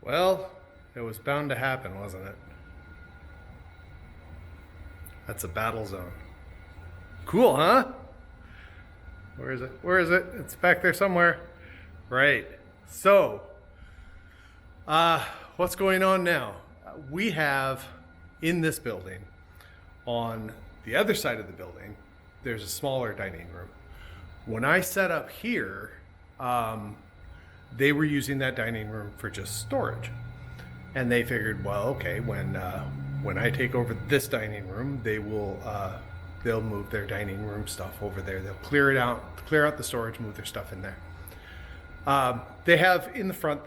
Well, it was bound to happen, wasn't it? That's a battle zone. Cool, huh? Where is it? Where is it? It's back there somewhere. Right. So, what's going on now? We have in this building, on the other side of the building, there's a smaller dining room. When I set up here, they were using that dining room for just storage. And they figured, well, okay, when I take over this dining room, they'll move their dining room stuff over there. They'll clear out the storage, move their stuff in there. They have in the front,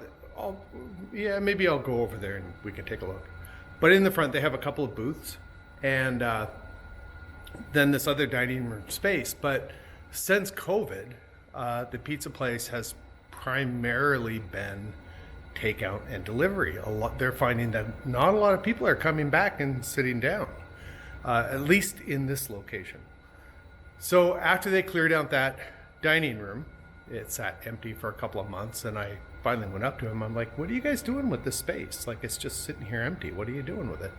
maybe I'll go over there and we can take a look. But in the front, they have a couple of booths and then this other dining room space. But since COVID, the pizza place has primarily been takeout and delivery. They're finding that not a lot of people are coming back and sitting down, at least in this location. So after they cleared out that dining room, it sat empty for a couple of months, and I finally went up to him. I'm like, what are you guys doing with this space? Like, it's just sitting here empty. What are you doing with it?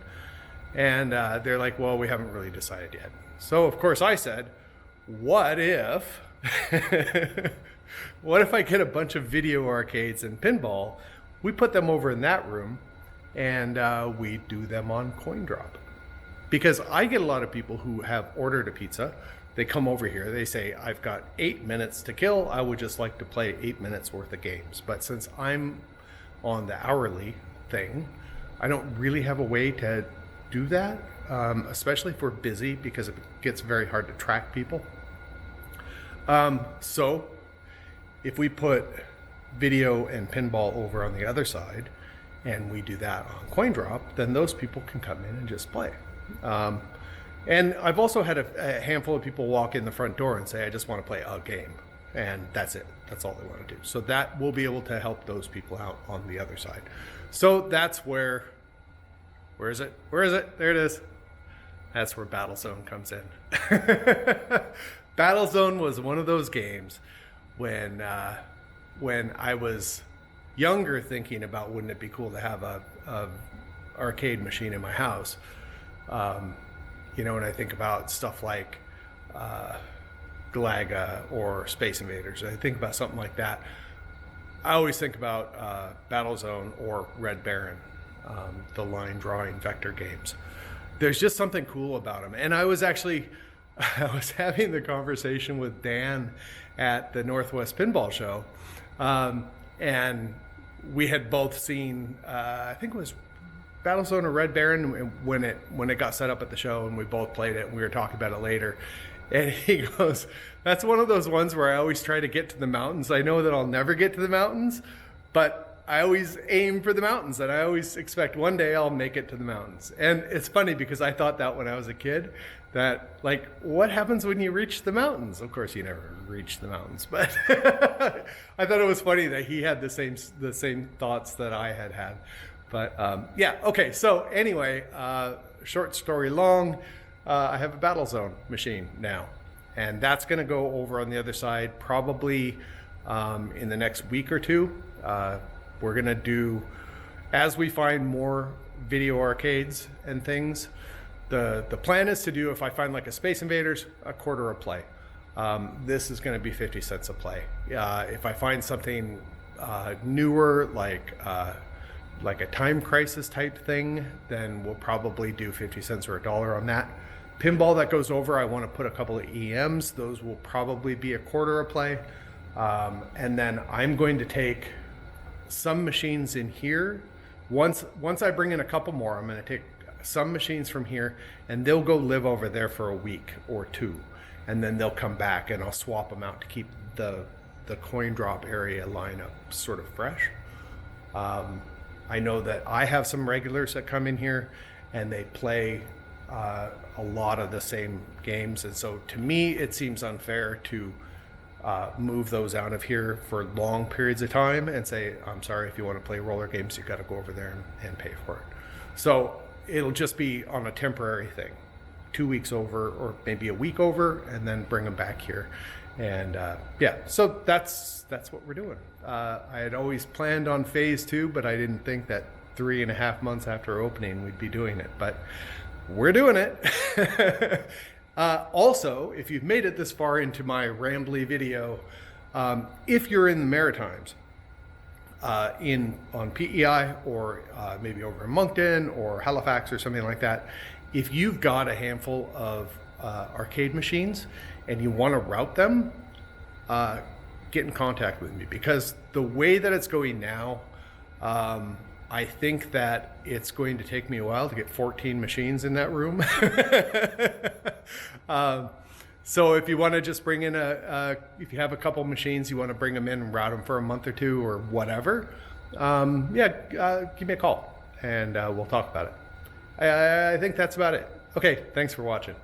And they're like, well, we haven't really decided yet. So of course I said, what if what if I get a bunch of video arcades and pinball, we put them over in that room, and we do them on coin drop? Because I get a lot of people who have ordered a pizza. They come over here, they say, I've got 8 minutes to kill. I would just like to play 8 minutes worth of games. But since I'm on the hourly thing, I don't really have a way to do that, especially if we're busy, because it gets very hard to track people. So if we put video and pinball over on the other side and we do that on coin drop, then those people can come in and just play. And I've also had a handful of people walk in the front door and say, I just want to play a game. And that's it. That's all they want to do. So that will be able to help those people out on the other side. So that's where is it? Where is it? There it is. That's where Battlezone comes in. Battlezone was one of those games when I was younger, thinking about wouldn't it be cool to have a arcade machine in my house. And I think about stuff like Galaga or Space Invaders. I think about something like that. I always think about Battlezone or Red Baron, the line drawing vector games. There's just something cool about them. And I was having the conversation with Dan at the Northwest Pinball Show, and we had both seen, I think it was Battlezone or Red Baron when it got set up at the show, and we both played it, and we were talking about it later. And he goes, that's one of those ones where I always try to get to the mountains. I know that I'll never get to the mountains, but I always aim for the mountains, and I always expect one day I'll make it to the mountains. And it's funny because I thought that when I was a kid, that like, what happens when you reach the mountains? Of course, you never reach the mountains, but I thought it was funny that he had the same thoughts that I had. But okay. So anyway, short story long, I have a Battlezone machine now, and that's going to go over on the other side probably in the next week or two. We're going to do, as we find more video arcades and things, the plan is to do, if I find like a Space Invaders, $0.25 a play. This is going to be 50 cents a play. If I find something newer, like a Time Crisis type thing, then we'll probably do 50 cents or $1 on that. Pinball that goes over, I want to put a couple of EMs. Those will probably be $0.25 a play. And then I'm going to take some machines in here. Once I bring in a couple more, I'm going to take some machines from here, and they'll go live over there for a week or two. And then they'll come back, and I'll swap them out to keep the coin drop area lineup sort of fresh. I know that I have some regulars that come in here, and they play a lot of the same games. And so to me, it seems unfair to move those out of here for long periods of time and say, I'm sorry, if you want to play roller games, you got to go over there and pay for it. So it'll just be on a temporary thing, 2 weeks over, or maybe a week over, and then bring them back here. And yeah, so that's what we're doing. I had always planned on phase 2, but I didn't think that 3.5 months after opening we'd be doing it, but we're doing it. Also, if you've made it this far into my rambly video, if you're in the Maritimes, on PEI or maybe over in Moncton or Halifax or something like that, if you've got a handful of arcade machines and you want to route them, get in contact with me, because the way that it's going now, I think that it's going to take me a while to get 14 machines in that room. So if you want to just bring in if you have a couple machines, you want to bring them in and route them for a month or two or whatever, give me a call and we'll talk about it. I think that's about it. Okay, thanks for watching.